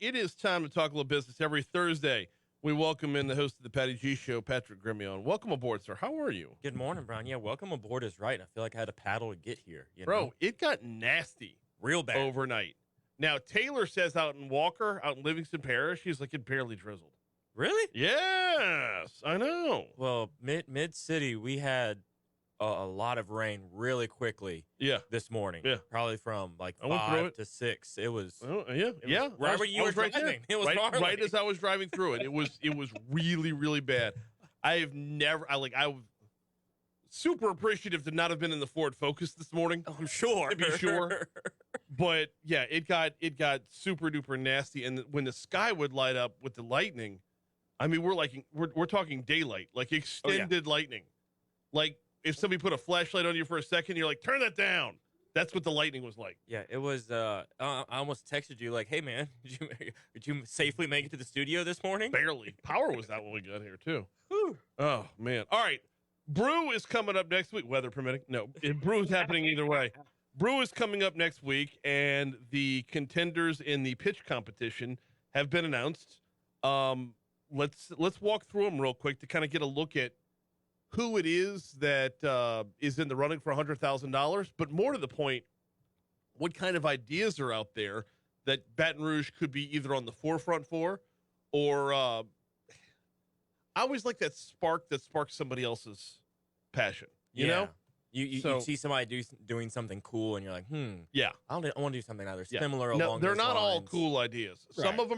It is time to talk a little business. Every Thursday, we welcome in the host of the Patty G Show, Patrick Grimion. Welcome aboard, sir. How are you? Good morning, Brian. Yeah, welcome aboard is right. I feel like I had a paddle to get here, Bro, it got nasty Real bad. overnight. Now, Taylor says out in Walker, out in Livingston Parish, he's like, it barely drizzled. Really? Yes, I know. Well, mid-city, we had a lot of rain really quickly Yeah. this morning. Yeah. Probably from like I went through 5 it. to 6. It was Yeah. right where you were right there. driving. It was right, gnarly. right as I was driving through it. It was really, really bad. I was super appreciative to not have been in the Ford Focus this morning. I'm sure. To be sure. But yeah, it got super duper nasty, and when the sky would light up with the lightning, I mean, we're talking daylight, like extended lightning. Like if somebody put a flashlight on you for a second, you're like, turn that down. That's what the lightning was like. Yeah, it was. I almost texted you like, "Hey, man, did you safely make it to the studio this morning?" Barely. Power was out when we got here too. Whew. Oh man. All right. Brew is coming up next week, weather permitting. No, Brew is happening either way. Brew is coming up next week, and the contenders in the pitch competition have been announced. Let's walk through them real quick to kind of get a look at who it is that is in the running for $100,000. But more to the point, what kind of ideas are out there that Baton Rouge could be either on the forefront for, or I always like that spark that sparks somebody else's passion. You know? You see somebody doing something cool, and you're like, Yeah. I want to do something either Yeah. similar No, along they're those not all lines. cool ideas. Right. Some of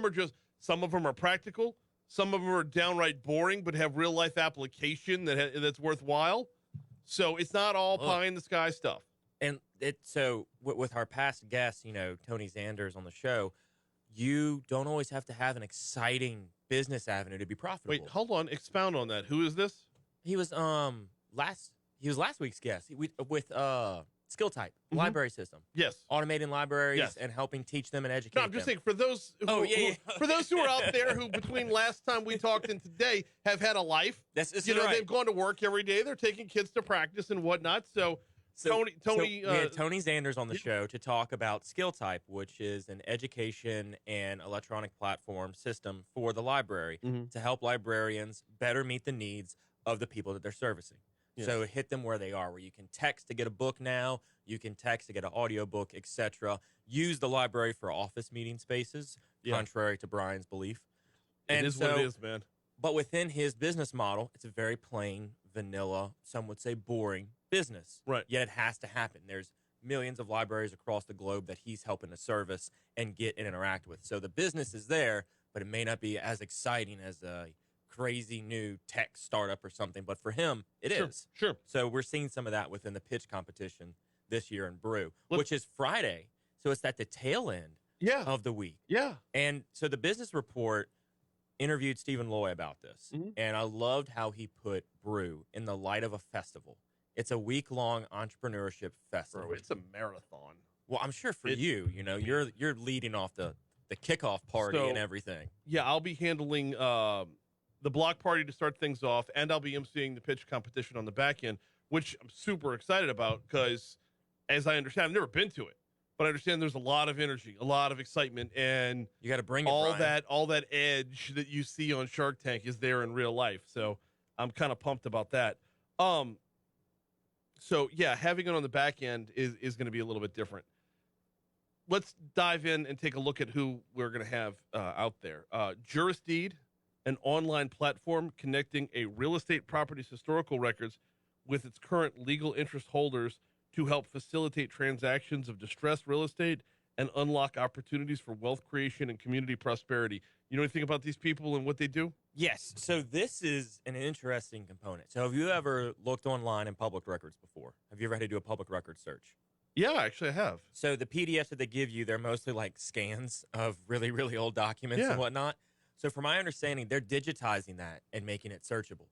them are practical. Some of them are downright boring, but have real life application that's worthwhile. So it's not all pie in the sky stuff. And so with our past guests, Tony Zanders on the show, you don't always have to have an exciting business avenue to be profitable. Wait, hold on. Expound on that. Who is this? He was last week's guest with Skill Type library system. Yes. Automating libraries Yes. and helping teach them and educate No, I'm just them. saying for those for those who are out there who between last time we talked and today have had a life. This is right. right. They've gone to work every day. They're taking kids to practice and whatnot. So Tony we had Tony Zanders on the show to talk about Skill Type, which is an education and electronic platform system for the library to help librarians better meet the needs of the people that they're servicing. Yes. So hit them where they are, where you can text to get a book now, you can text to get an audiobook, etc. Use the library for office meeting spaces, contrary to Brian's belief. It is what it is, man. But within his business model, it's a very plain, vanilla, some would say boring business. Right. Yet it has to happen. There's millions of libraries across the globe that he's helping to service and get and interact with. So the business is there, but it may not be as exciting as a crazy new tech startup or something. But for him, it is. Sure. So we're seeing some of that within the pitch competition this year in Brew, which is Friday. So it's at the tail end of the week. Yeah. And so the business report interviewed Stephen Loy about this, and I loved how he put Brew in the light of a festival. It's a week-long entrepreneurship festival. Bro, it's a marathon. Well, I'm sure for you're leading off the kickoff party and everything. Yeah, I'll be handling the block party to start things off, and I'll be emceeing the pitch competition on the back end, which I'm super excited about because, as I understand, I've never been to it, but I understand there's a lot of energy, a lot of excitement, and you got to bring it, all Brian. all that edge that you see on Shark Tank is there in real life. So I'm kind of pumped about that. So yeah, having it on the back end is going to be a little bit different. Let's dive in and take a look at who we're going to have out there. Jurisdeed, an online platform connecting a real estate property's historical records with its current legal interest holders to help facilitate transactions of distressed real estate and unlock opportunities for wealth creation and community prosperity. You know anything about these people and what they do? Yes. So this is an interesting component. So have you ever looked online in public records before? Have you ever had to do a public record search? Yeah, actually I have. So the PDFs that they give you, they're mostly like scans of really, really old documents and whatnot. So from my understanding, they're digitizing that and making it searchable.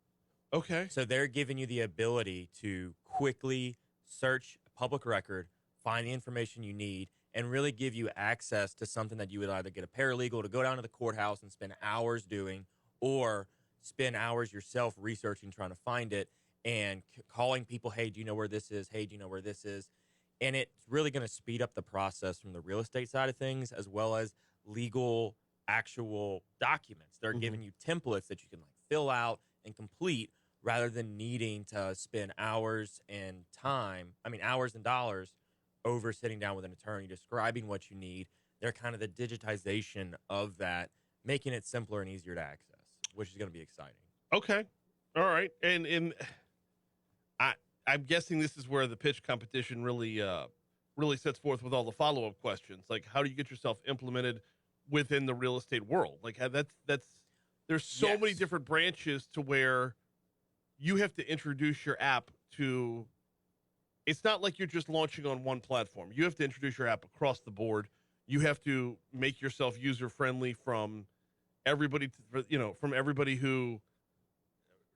Okay. So they're giving you the ability to quickly search a public record, find the information you need, and really give you access to something that you would either get a paralegal to go down to the courthouse and spend hours doing, or spend hours yourself researching, trying to find it, and calling people, hey, do you know where this is? Hey, do you know where this is? And it's really going to speed up the process from the real estate side of things, as well as legal actual documents. They're Mhm. giving you templates that you can like fill out and complete rather than needing to spend hours and hours and dollars over sitting down with an attorney describing what you need. They're kind of the digitization of that, making it simpler and easier to access, which is going to be exciting. Okay. All right. And I I'm guessing this is where the pitch competition really sets forth with all the follow-up questions. Like, how do you get yourself implemented within the real estate world? Like, that's there's so many Yes. different branches to where you have to introduce your app to. It's not like you're just launching on one platform. You have to introduce your app across the board. You have to make yourself user friendly from everybody, from everybody who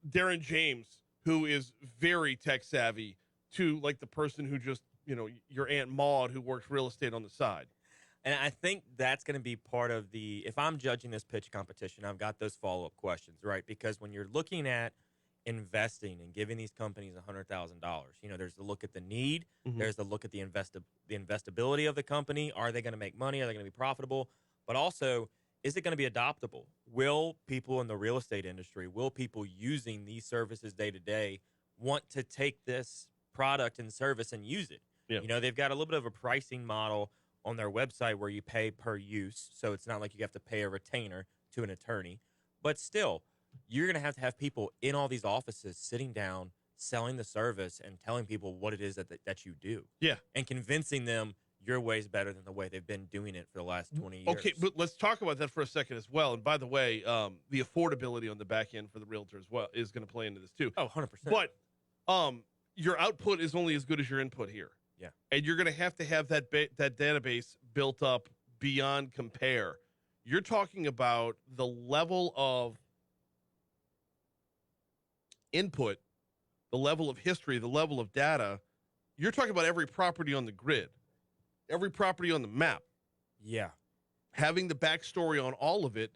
Darren James, who is very tech savvy, to like the person who just, your Aunt Maud who works real estate on the side. And I think that's going to be part of if I'm judging this pitch competition, I've got those follow up questions, right? Because when you're looking at investing and giving these companies $100,000, there's the look at the need, Mhm. there's the look at the investability of the company. Are they going to make money? Are they going to be profitable? But also, is it going to be adoptable? Will people in the real estate industry, will people using these services day to day want to take this product and service and use it? Yeah. They've got a little bit of a pricing model on their website where you pay per use. So it's not like you have to pay a retainer to an attorney. But still, you're going to have people in all these offices sitting down, selling the service and telling people what it is that you do. Yeah. And convincing them your way is better than the way they've been doing it for the last 20 years. Okay, but let's talk about that for a second as well. And by the way, the affordability on the back end for the realtor as well is going to play into this too. Oh, 100%. But your output is only as good as your input here. Yeah. And you're going to have that database built up beyond compare. You're talking about the level of input, the level of history, the level of data. You're talking about every property on the grid, every property on the map. Yeah. Having the backstory on all of it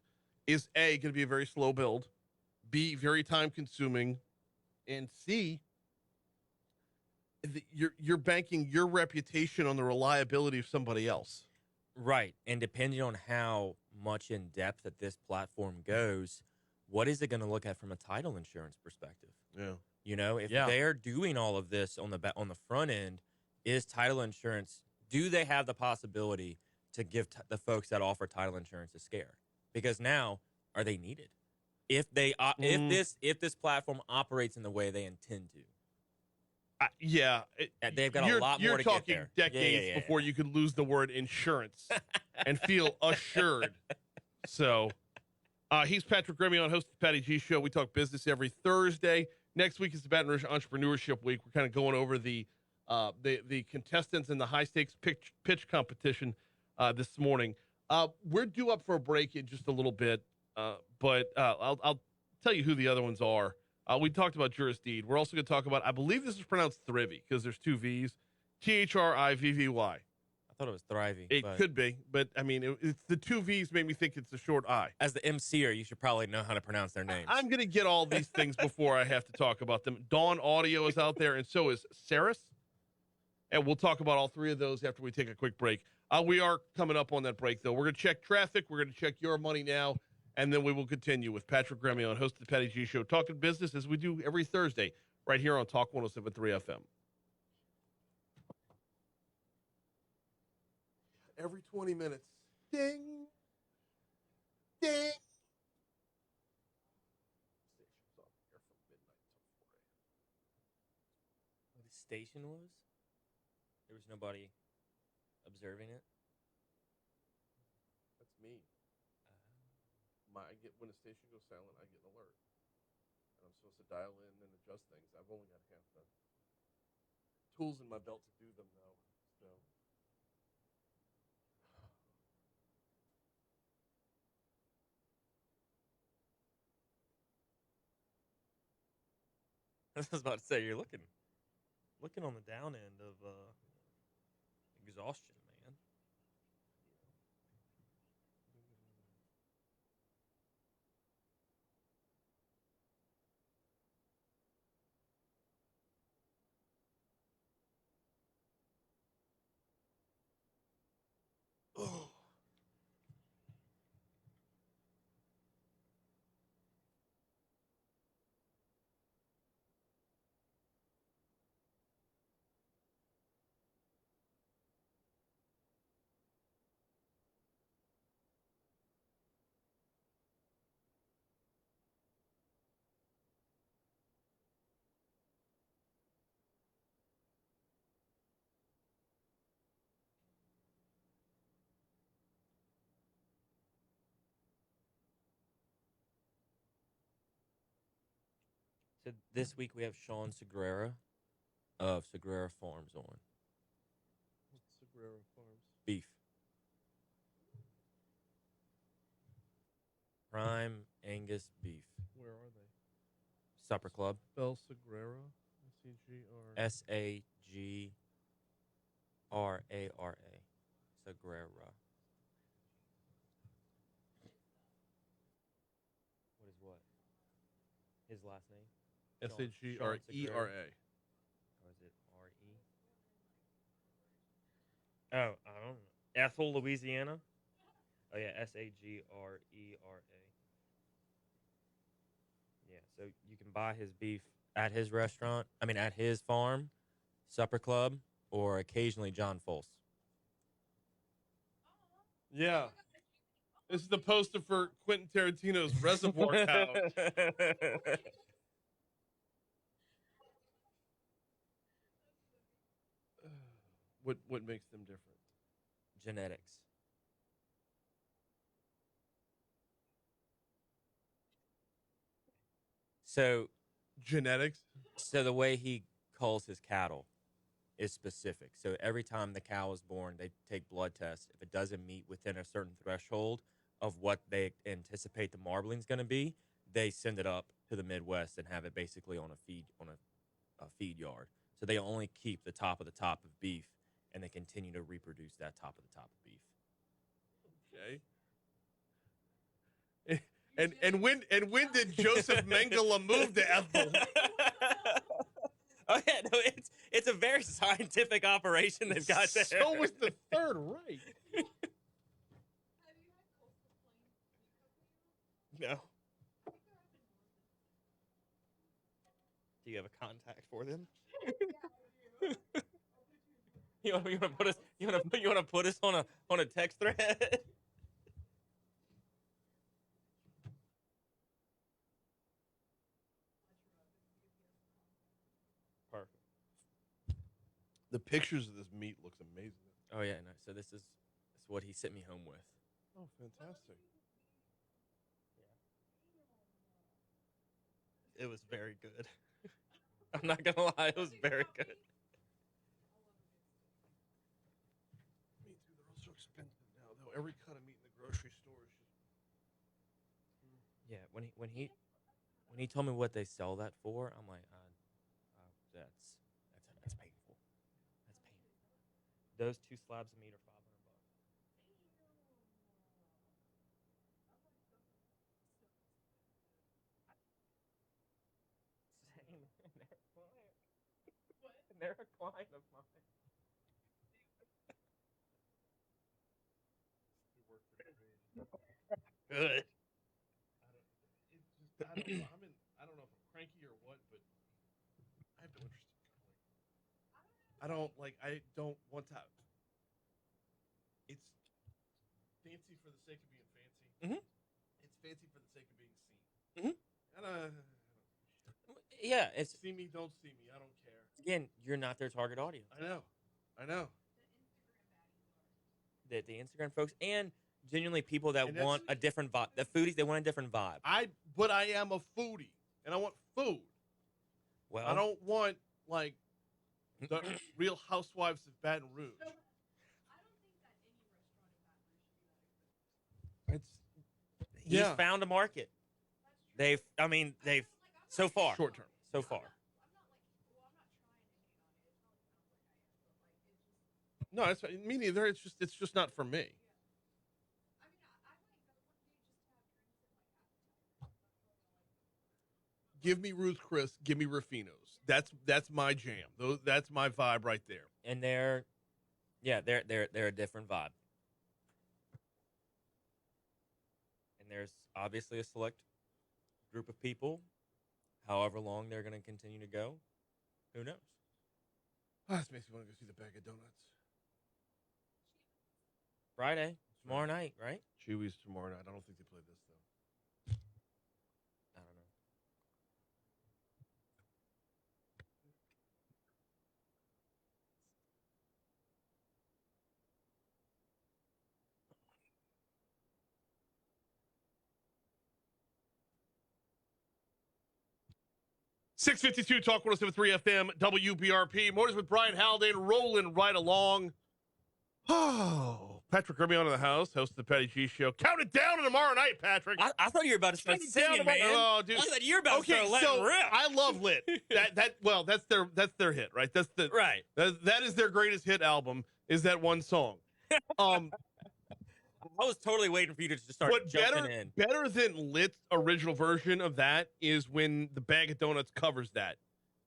is A, going to be a very slow build, B, very time consuming, and C, you're banking your reputation on the reliability of somebody else. Right. And depending on how much in depth that this platform goes, what is it going to look at from a title insurance perspective? Yeah. If they're doing all of this on the front end, is title insurance, do they have the possibility to give the folks that offer title insurance a scare? Because now, are they needed? If if this platform operates in the way they intend to, they've got a lot more to get there. You're talking decades before you could lose the word insurance and feel assured. So, he's Patrick Gremion, host of the Patty G Show. We talk business every Thursday. Next week is the Baton Rouge Entrepreneurship Week. We're kind of going over the contestants in the high stakes pitch competition this morning. We're due up for a break in just a little bit, but I'll tell you who the other ones are. We talked about Juris Deed. We're also going to talk about, I believe this is pronounced Thrivy because there's two V's, Thrivvy. I thought it was Thrivy. It could be, but I mean, it's the two V's made me think it's a short I. As the MCer, you should probably know how to pronounce their names. I'm going to get all these things before I have to talk about them. Dawn Audio is out there, and so is Saris. And we'll talk about all three of those after we take a quick break. We are coming up on that break, though. We're going to check traffic. We're going to check your money now. And then we will continue with Patrick Gremion, host of the Patty G Show, talking business as we do every Thursday right here on Talk 107.3 FM. Every 20 minutes. Ding. Ding. The station was? There was nobody observing it? That's me. When a station goes silent, I get an alert. And I'm supposed to dial in and adjust things. I've only got half the tools in my belt to do them, though. I was about to say, you're looking on the down end of exhaustion, man. So this week we have Sean Segura of Segura Farms on What's Sagrera Farms? beef. Prime Angus beef. Where are they? Supper Club. Spell Sagrera. S-E-G-R. Sagrara. Segura. What is what? His last name? S-A-G-R-E-R-A. Or is it R-E? Oh, I don't know. Ethel, Louisiana? Oh, yeah, S-A-G-R-E-R-A. Yeah, so you can buy his beef at his restaurant, at his farm, Supper Club, or occasionally John Folse. Yeah. This is the poster for Quentin Tarantino's Reservoir Couch. What makes them different? Genetics. So Genetics? So the way he calls his cattle is specific. So every time the cow is born, they take blood tests. If it doesn't meet within a certain threshold of what they anticipate the marbling is going to be, they send it up to the Midwest and have it basically on a feed yard. So they only keep the top of beef, and they continue to reproduce that top of beef. Okay. And when did Joseph Mengele move to Ethel? Oh yeah, no, it's a very scientific operation they've got there. So was the third right. No. Do you have a contact for them? You want to put us? You want to put us on a text thread? Perfect. The pictures of this meat looks amazing. Oh yeah, no. So this is what he sent me home with. Oh, fantastic. It was very good. I'm not gonna lie, it was very good. Me too. They're all so expensive now, though. Every cut of meat in the grocery store is just. Yeah, when he told me what they sell that for, I'm like, that's painful. That's painful. Those 2 slabs of meat are $500. Same. They're a client of mine. Good. I don't know if I'm cranky or what, but I have no interest in cooking. I don't want to. It's fancy for the sake of being fancy. Mhm. It's fancy for the sake of being seen. Mhm. I don't. Yeah, it's See me, don't see me. I don't care. again, you're not their target audience. I know. The Instagram folks and genuinely people that And that's- want a different vibe. The foodies, they want a different vibe. But I am a foodie, and I want food. Well, I don't want like the Real Housewives of Baton Rouge. It's he's found a market. They've so far. short term. So far. No, it's me neither. It's just not for me. Give me Ruth Chris. Give me Rufino's. That's my jam. That's my vibe right there. And they're a different vibe. And there's obviously a select group of people, however long they're going to continue to go. Who knows? Oh, this makes me want to go see the bag of donuts. Friday, tomorrow night, right? Chewy's tomorrow night. I don't think they play this though. I don't know. 652 Talk 107.3 FM, WBRP. Mornings with Brian Haldane, rolling right along. Oh, Patrick Kirby on in the house, host of the Patty G Show. Count it down to tomorrow night, Patrick. I thought you were about to start Count it down singing, tomorrow- man. Oh, dude. I thought you were about to start letting rip. I love Lit. That's their hit, right? Right. That is their greatest hit album. Is that one song? I was totally waiting for you to just start jumping in. Better than Lit's original version of that is when the Bag of Donuts covers that,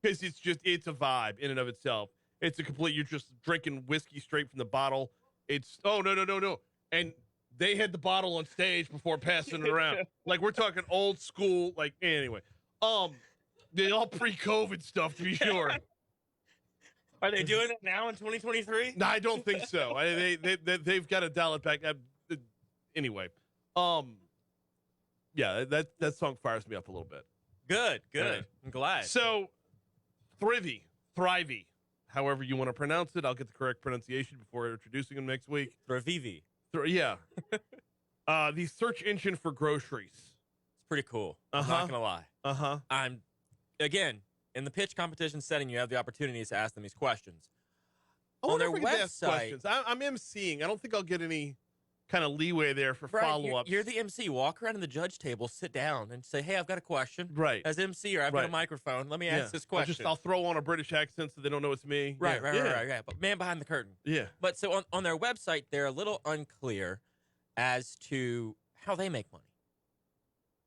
because it's a vibe in and of itself. It's a complete. You're just drinking whiskey straight from the bottle. It's no, and they had the bottle on stage before passing it around. Like, we're talking old school. Like, anyway, they all pre-COVID stuff, to be sure. Are they doing it now in 2023? No, I don't think so. They've got to dial it back. Anyway, yeah, that song fires me up a little bit. Good. Yeah. I'm glad. So, Thrivey, however you want to pronounce it. I'll get the correct pronunciation before introducing him next week. Thrivivi. Yeah. The search engine for groceries. It's pretty cool. I'm not gonna lie. I'm again in the pitch competition setting. You have the opportunities to ask them these questions. On their website, I'm emceeing. I don't think I'll get any kind of leeway there for follow-ups. You're the MC. Walk around in the judge table, sit down, and say, "Hey, I've got a question." Right. As MC, or I've got a microphone. Let me ask this question. I'll throw on a British accent so they don't know it's me. Right. But man behind the curtain. Yeah. But so on their website, they're a little unclear as to how they make money.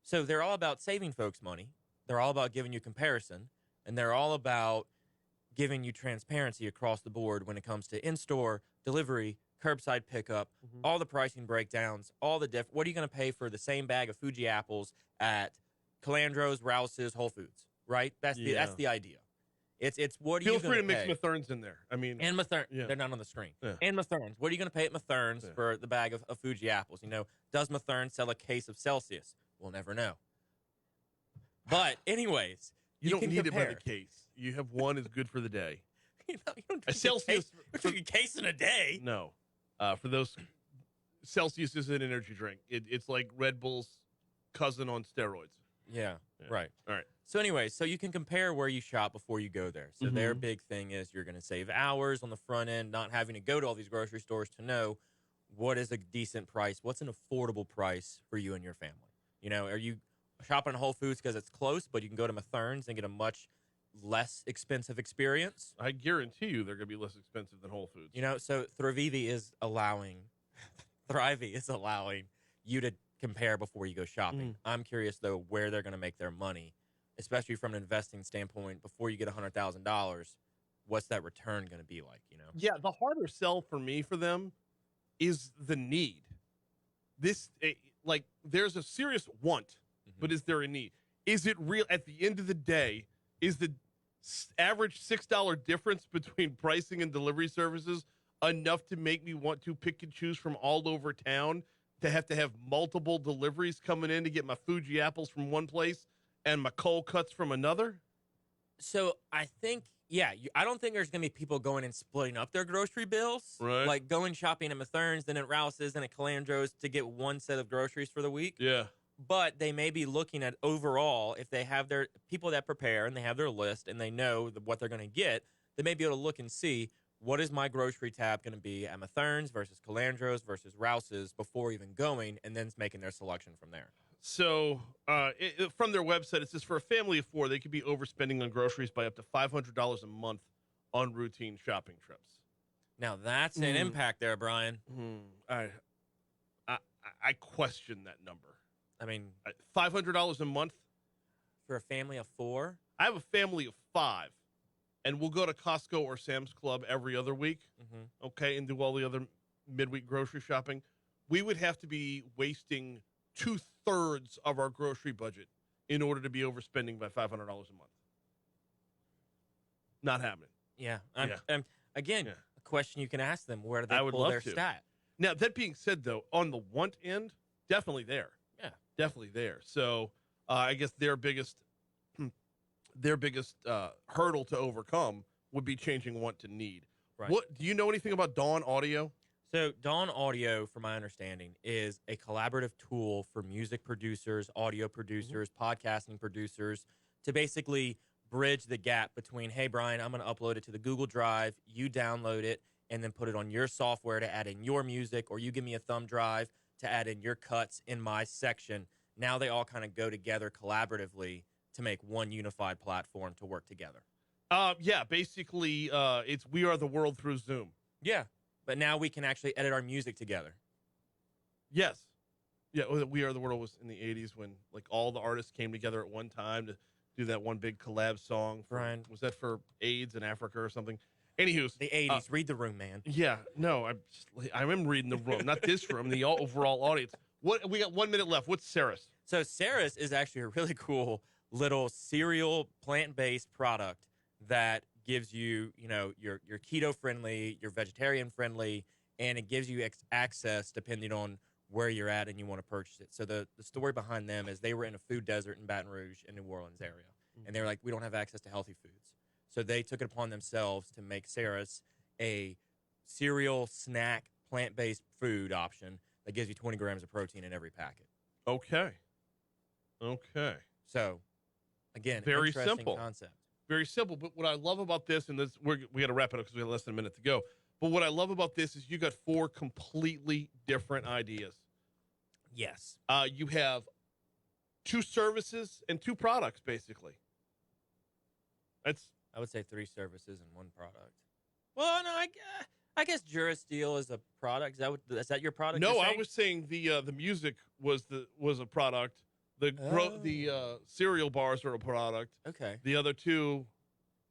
So they're all about saving folks money. They're all about giving you comparison, and they're all about giving you transparency across the board when it comes to in-store, delivery, curbside pickup, all the pricing breakdowns, all the what are you going to pay for the same bag of Fuji apples at Calandro's, Rouse's, Whole Foods, right? That's the idea. It's what are you going to pay? Feel free to mix Matherns in there. I mean, and Matherns, they're not on the screen. Yeah. And Matherns, what are you going to pay at Matherns for the bag of Fuji apples? You know, does Matherns sell a case of Celsius? We'll never know. But anyways, you don't need compare. it by the case. You have one is good for the day. You don't a Celsius. You're drinking a case in a day. No. For those, Celsius is an energy drink. It's like Red Bull's cousin on steroids. Yeah, right. All right. So anyway, so you can compare where you shop before you go there. So their big thing is you're going to save hours on the front end, not having to go to all these grocery stores to know what is a decent price, what's an affordable price for you and your family. You know, are you shopping at Whole Foods because it's close, but you can go to Matherns and get a much less expensive experience? I guarantee you they're going to be less expensive than Whole Foods. You know, so Thrivivi is allowing you to compare before you go shopping. I'm curious, though, where they're going to make their money, especially from an investing standpoint. Before you get $100,000, what's that return going to be like, you know? Yeah, the harder sell for me for them is the need. There's a serious want, but is there a need? Is it real? At the end of the day, is the average $6 difference between pricing and delivery services enough to make me want to pick and choose from all over town, to have multiple deliveries coming in to get my Fuji apples from one place and my cold cuts from another? So I think, I don't think there's going to be people going and splitting up their grocery bills. Right. Like going shopping at Matherns, then at Rouse's, and at Calandro's to get one set of groceries for the week. Yeah. But they may be looking at overall, if they have their people that prepare and they have their list and they know what they're going to get, they may be able to look and see, what is my grocery tab going to be at Matherns versus Calandro's versus Rouse's before even going, and then making their selection from there. So from their website, it says for a family of four, they could be overspending on groceries by up to $500 a month on routine shopping trips. Now, that's an impact there, Brian. I question that number. I mean, $500 a month? For a family of four? I have a family of five, and we'll go to Costco or Sam's Club every other week, okay, and do all the other midweek grocery shopping. We would have to be wasting 2/3 of our grocery budget in order to be overspending by $500 a month. Not happening. Yeah. Again, a question you can ask them, where do they pull their stat? Now, that being said, though, on the want end, definitely there. Yeah. Definitely there. So I guess their biggest hurdle to overcome would be changing want to need. Right. What do you know anything about Dawn Audio? So Dawn Audio, from my understanding, is a collaborative tool for music producers, audio producers, podcasting producers to basically bridge the gap between, hey, Brian, I'm going to upload it to the Google Drive, you download it, and then put it on your software to add in your music, or you give me a thumb drive to add in your cuts in my section. Now they all kind of go together collaboratively to make one unified platform to work together. Yeah, basically, it's We Are the World through Zoom. Yeah, but now we can actually edit our music together. Yes. Yeah, We Are the World was in the 80s when like all the artists came together at one time to do that one big collab song. Brian. Was that for AIDS in Africa or something? Anywho. The 80s. Read the room, man. Yeah, no, I am reading the room, not this room, the overall audience. What we got 1 minute left. What's Ceres? So Ceres is actually a really cool little cereal plant-based product that gives you, your keto friendly, your vegetarian friendly, and it gives you access depending on where you're at and you want to purchase it. So the story behind them is they were in a food desert in Baton Rouge in New Orleans area. And they were like, we don't have access to healthy foods. So they took it upon themselves to make Ceres a cereal snack plant-based food option that gives you 20 grams of protein in every packet. Okay. So, again, very interesting simple concept. Very simple. But what I love about this, and we got to wrap it up because we have less than a minute to go. But what I love about this is you got 4 completely different ideas. Yes. You have 2 services and 2 products, basically. I would say 3 services and 1 product. Well, no, I guess Durasteel is a product. Is that your product? No, I was saying the music was a product. The cereal bars are a product. Okay. The other 2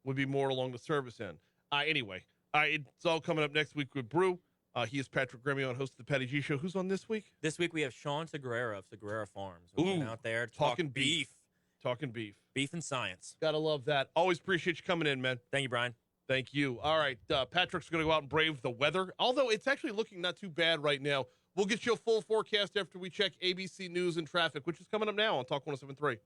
would be more along the service end. Anyway, it's all coming up next week with Brew. He is Patrick Gremion, host of the Patty G Show. Who's on this week? This week we have Sean Segura of Segura Farms. We're out there talking beef. Talking beef. Beef and science. Gotta love that. Always appreciate you coming in, man. Thank you, Brian. Thank you. All right, Patrick's going to go out and brave the weather, although it's actually looking not too bad right now. We'll get you a full forecast after we check ABC News and Traffic, which is coming up now on Talk 107.3.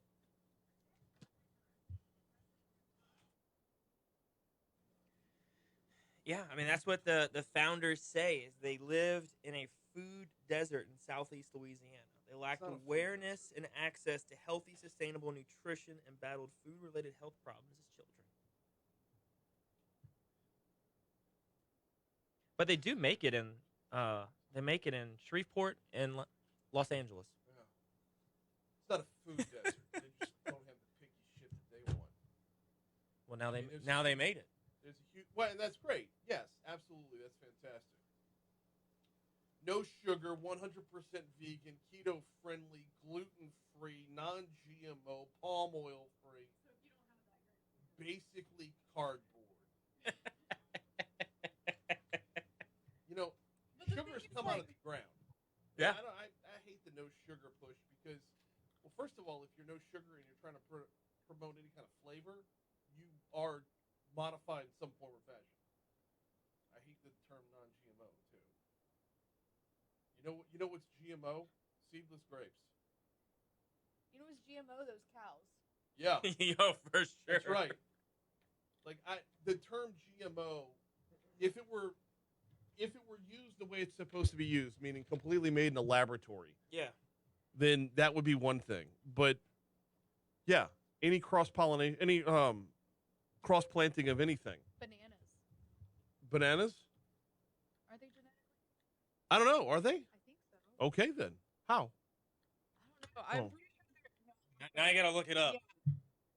Yeah, I mean, that's what the founders say, is they lived in a food desert in southeast Louisiana. They lacked awareness and access to healthy, sustainable nutrition and battled food-related health problems as children. But they do make it in Shreveport and Los Angeles. Yeah. It's not a food desert. They just don't have the picky shit that they want. Well, now they made it. There's a huge, well, and that's great. Yes, absolutely. That's fantastic. No sugar, 100% vegan, keto-friendly, gluten-free, non-GMO, palm oil-free. So if you don't have that, basically cardboard. Sugars come out of the ground. Yeah. I hate the no sugar push because, well, first of all, if you're no sugar and you're trying to promote any kind of flavor, you are modified in some form or fashion. I hate the term non-GMO too. You know what's GMO? Seedless grapes. You know what's GMO? Those cows. Yeah. Yo, for sure. That's right. Like the term GMO, if it were used the way it's supposed to be used, meaning completely made in a laboratory, then that would be one thing. But yeah, any cross-pollination, any cross-planting of anything. Bananas? Are they genetically? I don't know. Are they? I think so. Okay, then. How? I don't know. I'm pretty sure Now I gotta look it up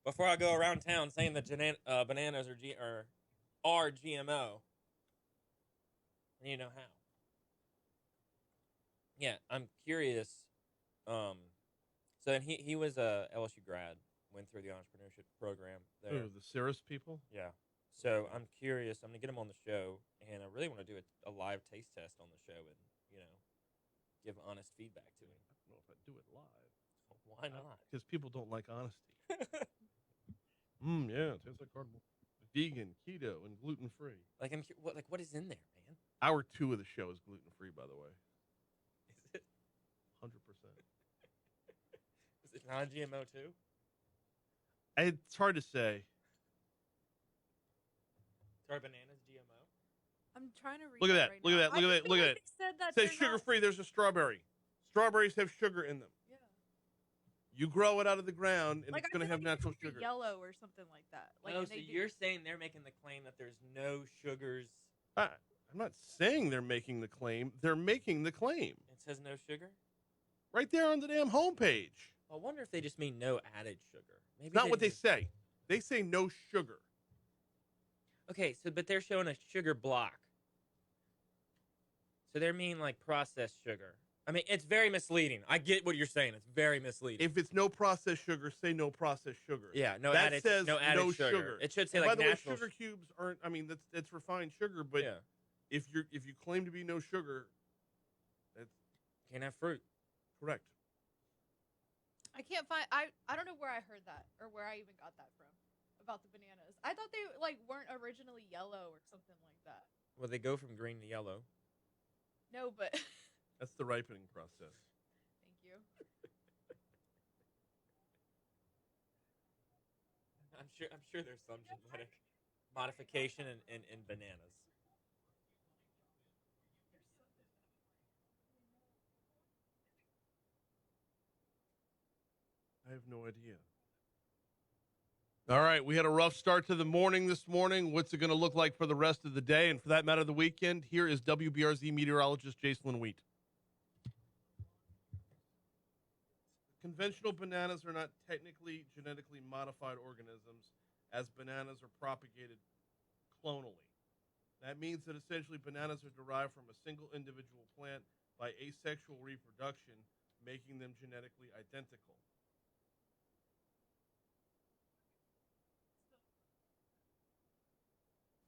before I go around town saying that bananas are GMO. I need to know how. Yeah, I'm curious. So he was a LSU grad, went through the entrepreneurship program there. Oh, the Cirrus people? Yeah. So I'm curious. I'm gonna get him on the show, and I really want to do a live taste test on the show, and give honest feedback to him. I don't know if I'd do it live. Why not? Because people don't like honesty. Yeah, it tastes like cardboard. Vegan, keto, and gluten free. Like what is in there, man? Hour 2 of the show is gluten free, by the way. Is it 100%. Is it non-GMO too? It's hard to say. Are bananas GMO? I'm trying to read. Look at that. Right Look at now. that. Look at that. Look at it. Said that It says they're sugar not- free. There's a strawberry. Strawberries have sugar in them. Yeah. You grow it out of the ground, and Like, it's I going to feel have like it's natural super sugar. yellow or something like that. Like, Oh, and so they do- you're saying they're making the claim that there's no sugars? I'm not saying they're making the claim. They're making the claim. It says no sugar? Right there on the damn homepage. I wonder if they just mean no added sugar. Maybe It's not what they didn't- say. They say no sugar. Okay, so but they're showing a sugar block. So they're mean like processed sugar. I mean, it's very misleading. I get what you're saying. It's very misleading. If it's no processed sugar, say no processed sugar. Yeah, no that added, says no added sugar. sugar. It should say And like by the natural. way, sugar cubes aren't. I mean, that's refined sugar. But yeah, if you claim to be no sugar, that's can't have fruit. correct. I can't find. I don't know where I heard that or where I even got that from about the bananas. I thought they like weren't originally yellow or something like that. Well, they go from green to yellow. No, but That's the ripening process. thank you. I'm sure there's some genetic modification in bananas. I have no idea. All right, we had a rough start to the morning this morning. What's it going to look like for the rest of the day? And for that matter, the weekend? Here is WBRZ meteorologist Jason Wheat. Conventional bananas are not technically genetically modified organisms, as bananas are propagated clonally. That means that essentially bananas are derived from a single individual plant by asexual reproduction, making them genetically identical.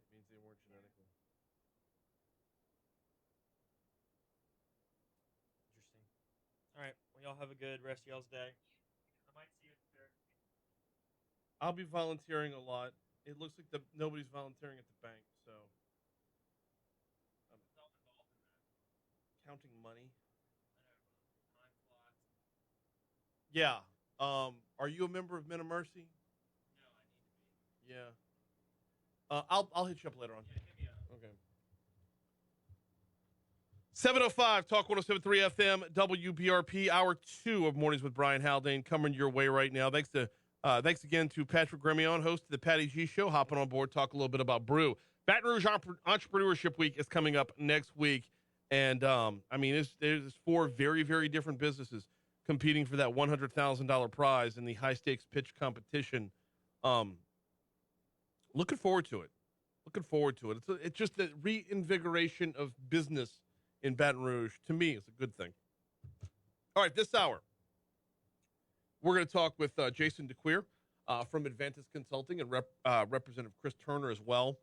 It means they weren't genetically. Interesting. All right. Well, y'all have a good rest of y'all's day. I might see you there. I'll be volunteering a lot. It looks like nobody's volunteering at the bank, so I'm counting money. Yeah. Are you a member of Men of Mercy? No, I need to be. Yeah. I'll hit you up later on. Yeah, hit me up. Okay. 7:05 Talk 107.3 FM WBRP. Hour 2 of Mornings with Brian Haldane coming your way right now. Thanks again to Patrick Gremion, host of the Patty G Show, hopping on board, talk a little bit about Brew. Baton Rouge Entrepreneurship Week is coming up next week, and I mean, there's 4 very, very different businesses competing for that $100,000 prize in the high stakes pitch competition. Looking forward to it. It's just the reinvigoration of business in Baton Rouge. To me, is a good thing. All right, this hour, we're going to talk with Jason DeQueer from Advantis Consulting and Representative Chris Turner as well.